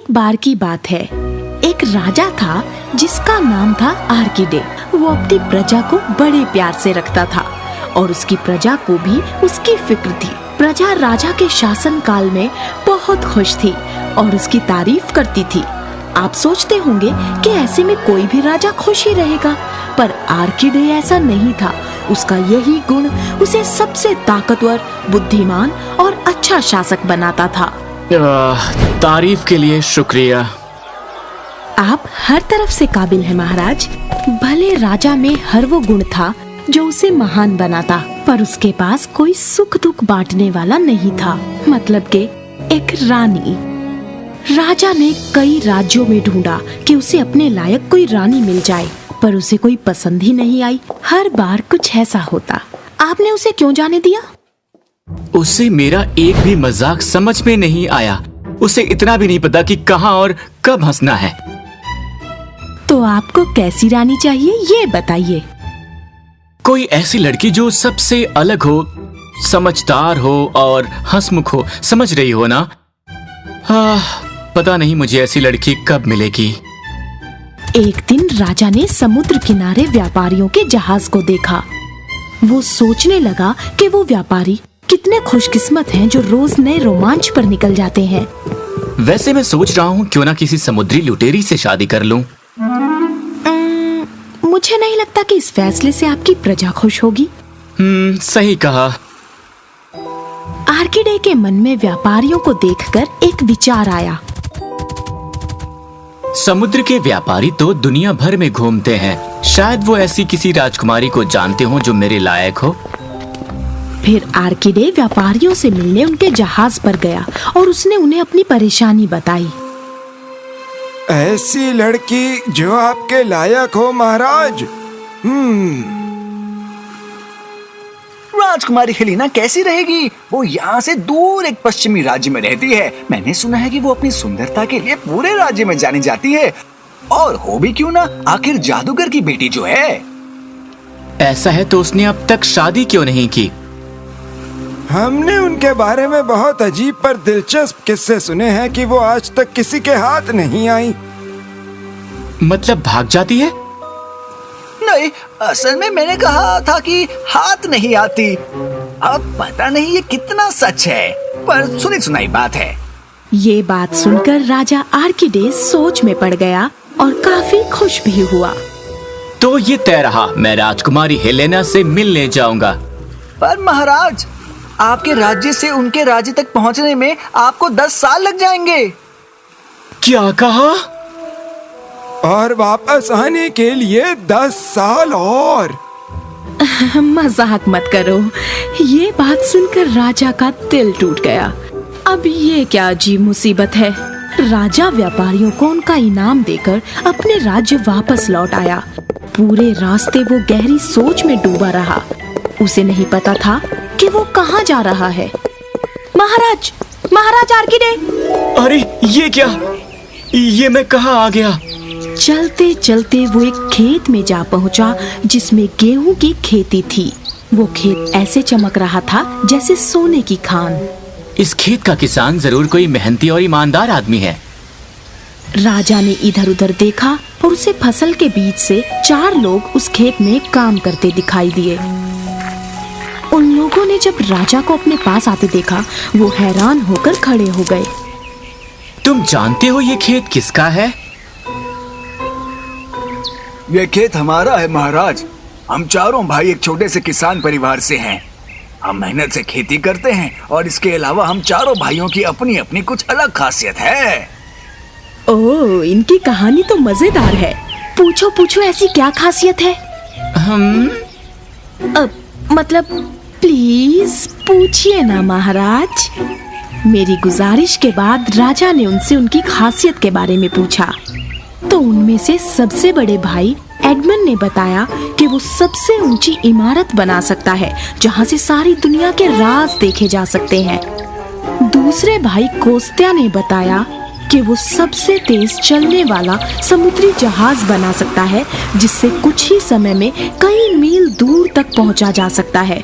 एक बार की बात है। एक राजा था जिसका नाम था आर्किडे। वो अपनी प्रजा को बड़े प्यार से रखता था और उसकी प्रजा को भी उसकी फिक्र थी। प्रजा राजा के शासन काल में बहुत खुश थी और उसकी तारीफ करती थी। आप सोचते होंगे कि ऐसे में कोई भी राजा खुश ही रहेगा, पर आर्किडे ऐसा नहीं था। उसका यही गुण उसे सबसे ताकतवर, बुद्धिमान और अच्छा शासक बनाता था। तारीफ के लिए शुक्रिया। आप हर तरफ से काबिल हैं महाराज। भले राजा में हर वो गुण था जो उसे महान बनाता, पर उसके पास कोई सुख दुख बांटने वाला नहीं था। मतलब के एक रानी। राजा ने कई राज्यों में ढूंढा कि उसे अपने लायक कोई रानी मिल जाए, पर उसे कोई पसंद ही नहीं आई। हर बार कुछ ऐसा होता। आपने उसे क्यों जाने दिया? उसे मेरा एक भी मजाक समझ में नहीं आया। उसे इतना भी नहीं पता कि कहाँ और कब हंसना है। तो आपको कैसी रानी चाहिए ये बताइए। कोई ऐसी लड़की जो सबसे अलग हो, समझदार हो और हंसमुख हो। समझ रही हो ना? पता नहीं मुझे ऐसी लड़की कब मिलेगी। एक दिन राजा ने समुद्र किनारे व्यापारियों के जहाज को देखा। वो सोचने लगा कि वो व्यापारी कितने खुशकिस्मत हैं जो रोज नए रोमांच पर निकल जाते हैं। वैसे मैं सोच रहा हूँ क्यों ना किसी समुद्री लुटेरी से शादी कर लूं। मुझे नहीं लगता कि इस फैसले से आपकी प्रजा खुश होगी। सही कहा। आर्किडे के मन में व्यापारियों को देखकर एक विचार आया। समुद्र के व्यापारी तो दुनिया भर में घूमते हैं। शायद वो ऐसी किसी राजकुमारी को जानते हो जो मेरे लायक हो। फिर आर्किडे व्यापारियों से मिलने उनके जहाज पर गया और उसने उन्हें अपनी परेशानी बताई। ऐसी लड़की जो आपके लायक हो महाराज। राजकुमारी हेलेना कैसी रहेगी? वो यहाँ से दूर एक पश्चिमी राज्य में रहती है। मैंने सुना है कि वो अपनी सुंदरता के लिए पूरे राज्य में जानी जाती है। और हो भी क्यों ना, आखिर जादूगर की बेटी जो है। ऐसा है तो उसने अब तक शादी क्यों नहीं की? हमने उनके बारे में बहुत अजीब पर दिलचस्प किस्से सुने हैं कि वो आज तक किसी के हाथ नहीं आई। मतलब भाग जाती है? नहीं, असल में मैंने कहा था कि हाथ नहीं आती। अब पता नहीं ये कितना सच है, पर सुनी सुनाई बात है। ये बात सुनकर राजा आर्किडे सोच में पड़ गया और काफी खुश भी हुआ। तो ये तय रहा, मैं राजकुमारी हेलेना से मिलने जाऊंगा। पर महाराज, आपके राज्य से उनके राज्य तक पहुंचने में आपको 10 साल लग जाएंगे। क्या कहा? और वापस आने के लिए 10 साल और। मजाक मत करो। ये बात सुनकर राजा का दिल टूट गया। अब ये क्या अजीब मुसीबत है। राजा व्यापारियों को उनका इनाम देकर अपने राज्य वापस लौट आया। पूरे रास्ते वो गहरी सोच में डूबा रहा। उसे नहीं पता था कि वो कहाँ जा रहा है। महाराज, महाराज आर्किडे! अरे ये क्या? ये मैं कहाँ आ गया? चलते चलते वो एक खेत में जा पहुंचा जिसमें गेहूं की खेती थी। वो खेत ऐसे चमक रहा था जैसे सोने की खान। इस खेत का किसान जरूर कोई मेहनती और ईमानदार आदमी है। राजा ने इधर उधर देखा और उसे फसल के बीच से 4 लोग उस खेत में काम करते दिखाई दिए। उन लोगों ने जब राजा को अपने पास आते देखा, वो हैरान होकर खड़े हो गए। तुम जानते हो ये खेत किसका है? ये खेत हमारा है महाराज। हम चारों भाई एक छोटे से किसान परिवार से हैं। हम मेहनत से खेती करते हैं और इसके अलावा हम चारों भाइयों की अपनी अपनी कुछ अलग खासियत है। ओह, इनकी कहानी तो मजेदार है। पूछो पूछो, ऐसी क्या खासियत है? मतलब प्लीज पूछिए ना महाराज। मेरी गुजारिश के बाद राजा ने उनसे उनकी खासियत के बारे में पूछा। तो उनमें से सबसे बड़े भाई एडमंड ने बताया कि वो सबसे ऊंची इमारत बना सकता है जहां से सारी दुनिया के राज देखे जा सकते हैं। दूसरे भाई कोस्त्या ने बताया कि वो सबसे तेज चलने वाला समुद्री जहाज बना सकता है जिससे कुछ ही समय में कई मील दूर तक पहुंचा जा सकता है।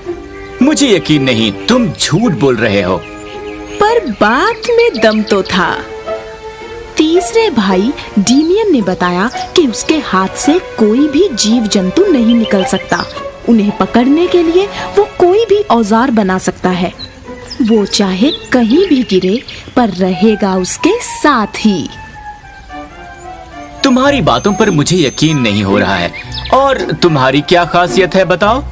मुझे यकीन नहीं, तुम झूठ बोल रहे हो। पर बात में दम तो था। तीसरे भाई डीमियन ने बताया कि उसके हाथ से कोई भी जीव जंतु नहीं निकल सकता। उन्हें पकड़ने के लिए वो कोई भी औजार बना सकता है। वो चाहे कहीं भी गिरे पर रहेगा उसके साथ ही। तुम्हारी बातों पर मुझे यकीन नहीं हो रहा है। और तुम्हारी क्या खासियत है बताओ?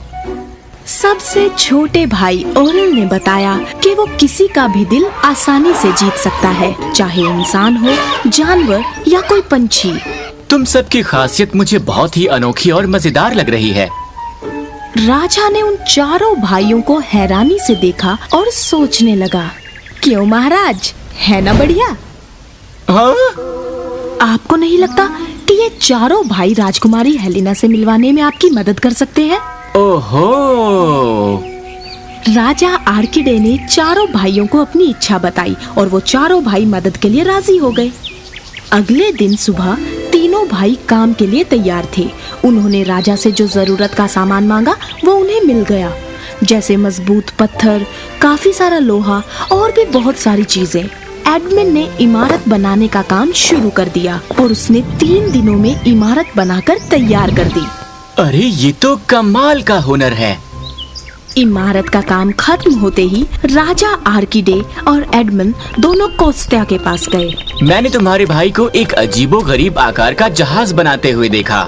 सबसे छोटे भाई ओरल ने बताया कि वो किसी का भी दिल आसानी से जीत सकता है, चाहे इंसान हो, जानवर या कोई पंछी। तुम सबकी खासियत मुझे बहुत ही अनोखी और मजेदार लग रही है। राजा ने उन चारों भाइयों को हैरानी से देखा और सोचने लगा, क्यों महाराज, है ना बढ़िया? हाँ? आपको नहीं लगता कि ये चारों भाई राजकुमारी हेलेना से मिलवाने में आपकी मदद कर सकते हैं? ओहो! राजा आर्किडे ने चारों भाइयों को अपनी इच्छा बताई और वो चारों भाई मदद के लिए राजी हो गए। अगले दिन सुबह तीनों भाई काम के लिए तैयार थे। उन्होंने राजा से जो जरूरत का सामान मांगा वो उन्हें मिल गया, जैसे मजबूत पत्थर, काफी सारा लोहा और भी बहुत सारी चीजें। एडमंड ने इमारत बनाने का काम शुरू कर दिया और उसने 3 दिनों में इमारत बनाकर तैयार कर दी। अरे ये तो कमाल का हुनर है। इमारत का काम खत्म होते ही राजा आर्किडे और एडमंड दोनों कोस्त्या के पास गए। मैंने तुम्हारे भाई को एक अजीबोगरीब आकार का जहाज बनाते हुए देखा।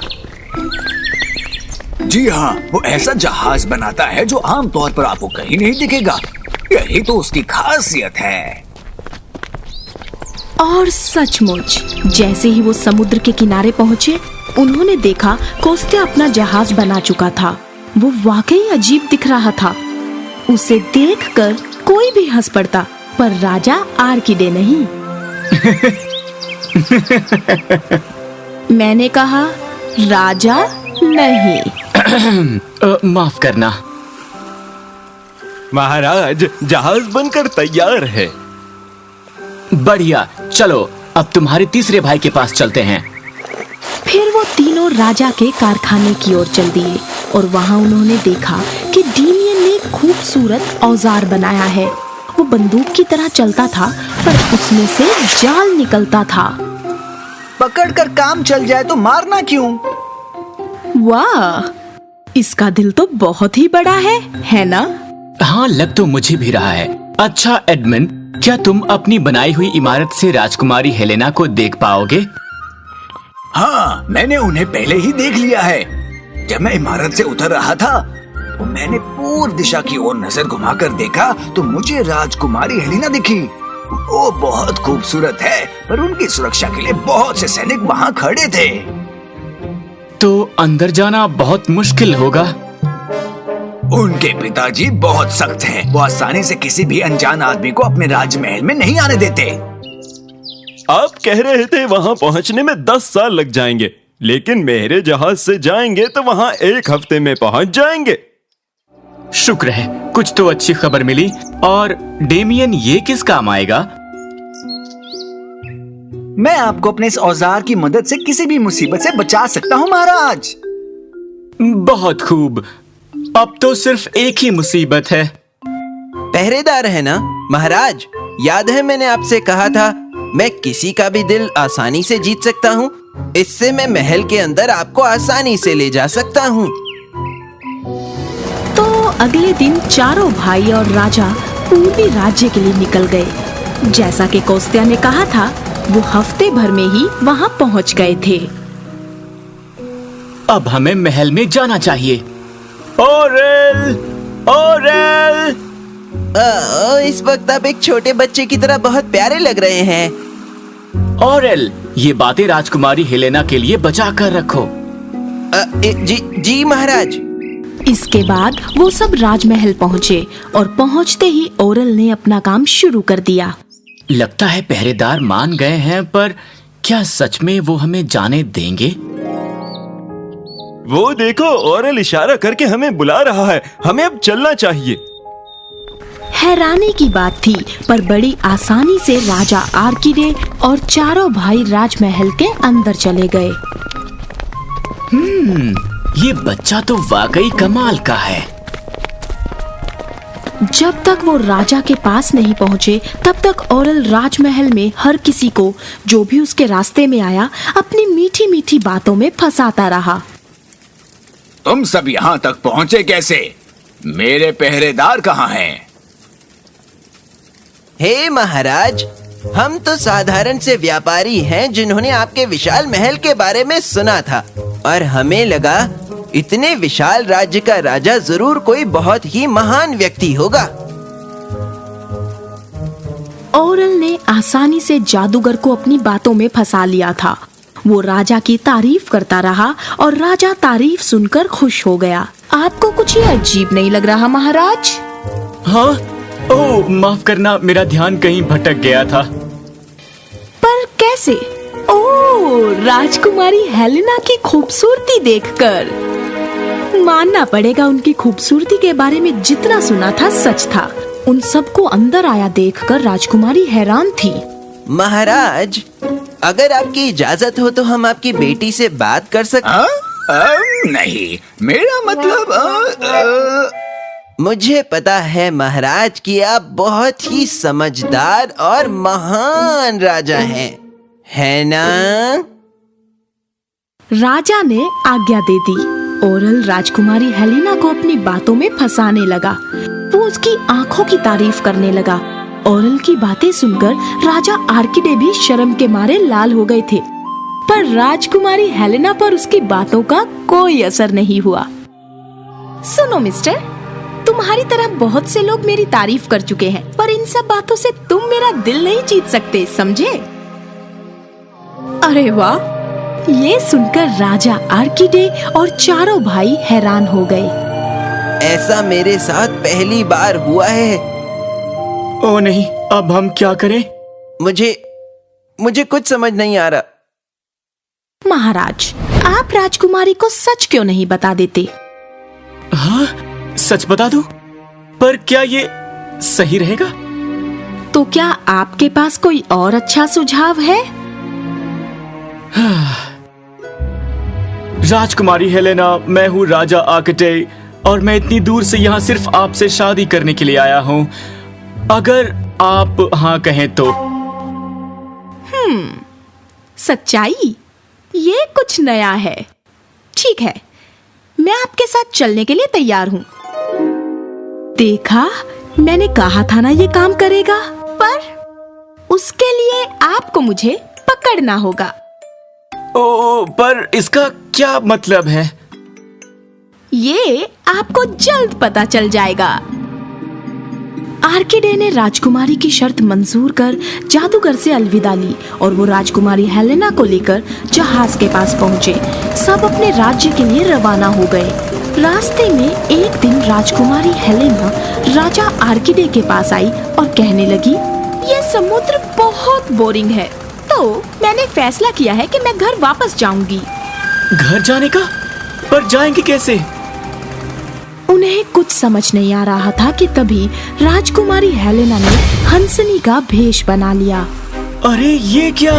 जी हाँ, वो ऐसा जहाज बनाता है जो आमतौर पर आपको कहीं नहीं दिखेगा। यही तो उसकी खासियत है। और सचमुच जैसे ही वो समुद्र के किनारे पहुँचे, उन्होंने देखा कोस्त्या अपना जहाज बना चुका था। वो वाकई अजीब दिख रहा था। उसे देखकर कोई भी हंस पड़ता, पर राजा आर्किडे नहीं। मैंने कहा राजा नहीं। माफ करना महाराज, जहाज बनकर तैयार है। बढ़िया, चलो अब तुम्हारे तीसरे भाई के पास चलते हैं। फिर वो तीनों राजा के कारखाने की ओर चल दिए और वहाँ उन्होंने देखा कि डीमियन ने खूबसूरत औजार बनाया है। वो बंदूक की तरह चलता था, पर उसमें से जाल निकलता था। पकड़कर काम चल जाए तो मारना क्यों? वाह, इसका दिल तो बहुत ही बड़ा है ना? हाँ, लग तो मुझे भी रहा है। अच्छा एडमंड, क्या तुम अपनी बनाई हुई इमारत से राजकुमारी हेलेना को देख पाओगे? हाँ, मैंने उन्हें पहले ही देख लिया है। जब मैं इमारत से उतर रहा था तो मैंने पूर्व दिशा की ओर नजर घुमाकर देखा तो मुझे राजकुमारी हेलेना दिखी। वो बहुत खूबसूरत है, पर उनकी सुरक्षा के लिए बहुत से सैनिक वहाँ खड़े थे। तो अंदर जाना बहुत मुश्किल होगा। उनके पिताजी बहुत सख्त हैं। वो आसानी से किसी भी अनजान आदमी को अपने राजमहल में नहीं आने देते। आप कह रहे थे वहां पहुंचने में 10 साल लग जाएंगे, लेकिन मेरे जहाज से जाएंगे तो वहां 1 हफ्ते में पहुंच जाएंगे। शुक्र है, कुछ तो अच्छी खबर मिली। और डेमियन ये किस काम आएगा? मैं आपको अपने इस औजार की मदद से किसी भी मुसीबत से बचा सकता हूँ महाराज। बहुत खूब। अब तो सिर्फ एक ही मुसीबत है। पहरेदार है ना महाराज? याद है मैंने आपसे कहा था मैं किसी का भी दिल आसानी से जीत सकता हूँ। इससे मैं महल के अंदर आपको आसानी से ले जा सकता हूँ। तो अगले दिन चारों भाई और राजा पूर्वी राज्य के लिए निकल गए। जैसा कि कोस्त्या ने कहा था, वो हफ्ते भर में ही वहाँ पहुँच गए थे। अब हमें महल में जाना चाहिए। ओरेल! ओरेल! इस वक्त आप एक छोटे बच्चे की तरह बहुत प्यारे लग रहे हैं। ओरेल, ये बातें राजकुमारी हेलेना के लिए बचा कर रखो। जी महाराज। इसके बाद वो सब राजमहल पहुँचे और पहुँचते ही ओरल ने अपना काम शुरू कर दिया। लगता है पहरेदार मान गए हैं, पर क्या सच में वो हमें जाने देंगे? वो देखो, ओरेल इशारा करके हमें बुला रहा है। हमें अब चलना चाहिए। हैरानी की बात थी, पर बड़ी आसानी से राजा आर्किडे और चारों भाई राजमहल के अंदर चले गए। ये बच्चा तो वाकई कमाल का है। जब तक वो राजा के पास नहीं पहुंचे तब तक औरल राजमहल में हर किसी को जो भी उसके रास्ते में आया अपनी मीठी मीठी बातों में फंसाता रहा। तुम सब यहाँ तक पहुँचे कैसे? मेरे पहरेदार कहाँ हैं? हे महाराज, हम तो साधारण से व्यापारी हैं जिन्होंने आपके विशाल महल के बारे में सुना था और हमें लगा इतने विशाल राज्य का राजा जरूर कोई बहुत ही महान व्यक्ति होगा। औरल ने आसानी से जादूगर को अपनी बातों में फंसा लिया था। वो राजा की तारीफ करता रहा और राजा तारीफ सुनकर खुश हो गया। आपको कुछ ये अजीब नहीं लग रहा महाराज? हाँ, ओह माफ करना, मेरा ध्यान कहीं भटक गया था। पर कैसे? ओह, राजकुमारी हेलेना की खूबसूरती देखकर। मानना पड़ेगा, उनकी खूबसूरती के बारे में जितना सुना था सच था। उन सबको अंदर आया देखकर राजकुमारी हैरान थी। महाराज, अगर आपकी इजाजत हो तो हम आपकी बेटी से बात कर सकते? नहीं, मेरा मतलब मुझे पता है महाराज कि आप बहुत ही समझदार और महान राजा हैं, है ना? राजा ने आज्ञा दे दी। औरल राजकुमारी हेलेना को अपनी बातों में फंसाने लगा। वो उसकी आंखों की तारीफ करने लगा। औरल की बातें सुनकर राजा आर्किडे भी शर्म के मारे लाल हो गए थे, पर राजकुमारी हेलेना पर उसकी बातों का कोई असर नहीं हुआ। सुनो मिस्टर, तुम्हारी तरह बहुत से लोग मेरी तारीफ कर चुके हैं, पर इन सब बातों से तुम मेरा दिल नहीं जीत सकते, समझे? अरे वाह! ये सुनकर राजा आर्किडे और चारों भाई हैरान हो गए। ऐसा मेरे साथ पहली बार हुआ है। ओह नहीं, अब हम क्या करें? मुझे कुछ समझ नहीं आ रहा। महाराज, आप राजकुमारी को सच क्यों नहीं बता देते? हाँ, सच बता दूं? पर क्या ये सही रहेगा? तो क्या आपके पास कोई और अच्छा सुझाव है? राजकुमारी हेलेना, मैं हूँ राजा आर्किडे और मैं इतनी दूर से यहाँ सिर्फ आपसे शादी करने के लिए आया हूँ। अगर आप हाँ कहें तो। सच्चाई? ये कुछ नया है। ठीक है, मैं आपके साथ चलने के लिए तैयार हूँ। देखा, मैंने कहा था ना ये काम करेगा। पर उसके लिए आपको मुझे पकड़ना होगा। ओह, पर इसका क्या मतलब है? ये आपको जल्द पता चल जाएगा। आर्किडे ने राजकुमारी की शर्त मंजूर कर जादूगर से अलविदा ली और वो राजकुमारी हेलेना को लेकर जहाज के पास पहुंचे। सब अपने राज्य के लिए रवाना हो गए। रास्ते में एक दिन राजकुमारी हेलेना राजा आर्किडे के पास आई और कहने लगी, ये समुद्र बहुत बोरिंग है, तो मैंने फैसला किया है कि मैं घर वापस जाऊंगी। घर जाने का? पर जाएंगे कैसे? उन्हें कुछ समझ नहीं आ रहा था कि तभी राजकुमारी हेलेना ने हंसनी का भेष बना लिया। अरे ये क्या?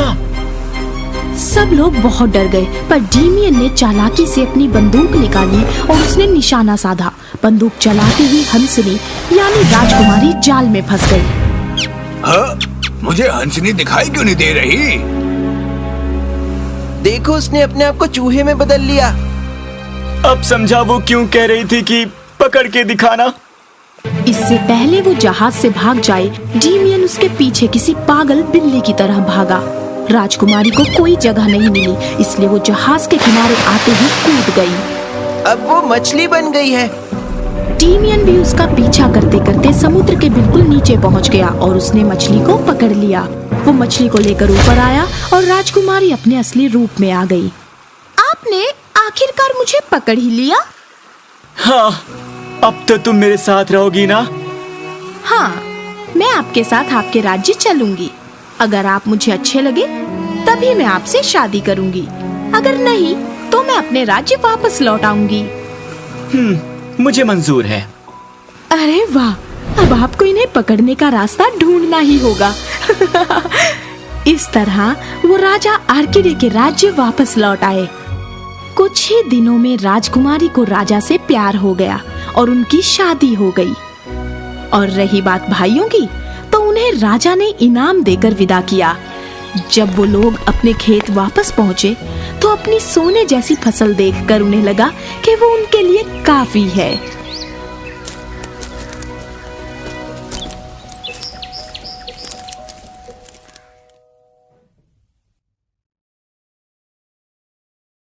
सब लोग बहुत डर गए, पर डीमियन ने चालाकी से अपनी बंदूक निकाली और उसने निशाना साधा। बंदूक चलाते ही हंसनी यानी राजकुमारी जाल में फंस गई। मुझे हंसनी दिखाई क्यों नहीं दे रही? देखो, उसने अपने आप को चूहे में बदल लिया। अब समझा वो क्यों कह रही थी कि पकड़ के दिखाना। इससे पहले वो जहाज से भाग जाए, डीमियन उसके पीछे किसी पागल बिल्ली की तरह भागा। राजकुमारी को कोई जगह नहीं मिली, इसलिए वो जहाज के किनारे आते ही कूद गई। अब वो मछली बन गई है। डीमियन भी उसका पीछा करते करते समुद्र के बिल्कुल नीचे पहुंच गया और उसने मछली को पकड़ लिया। वो मछली को लेकर ऊपर आया और राजकुमारी अपने असली रूप में आ गई। आपने आखिरकार मुझे पकड़ ही लिया। हाँ, अब तो तुम मेरे साथ रहोगी ना? हाँ, मैं आपके साथ आपके राज्य चलूंगी। अगर आप मुझे अच्छे लगे तभी मैं आपसे शादी करूंगी, अगर नहीं तो मैं अपने राज्य वापस लौट आऊंगी। मुझे मंजूर है। अरे वाह, अब आपको इन्हें पकड़ने का रास्ता ढूंढना ही होगा। इस तरह वो राजा आर्किडे के राज्य वापस लौट आए। कुछ ही दिनों में राजकुमारी को राजा से प्यार हो गया और उनकी शादी हो गई। और रही बात भाइयों की, तो उन्हें राजा ने इनाम देकर विदा किया। जब वो लोग अपने खेत वापस पहुंचे तो अपनी सोने जैसी फसल देखकर उन्हें लगा कि वो उनके लिए काफी है।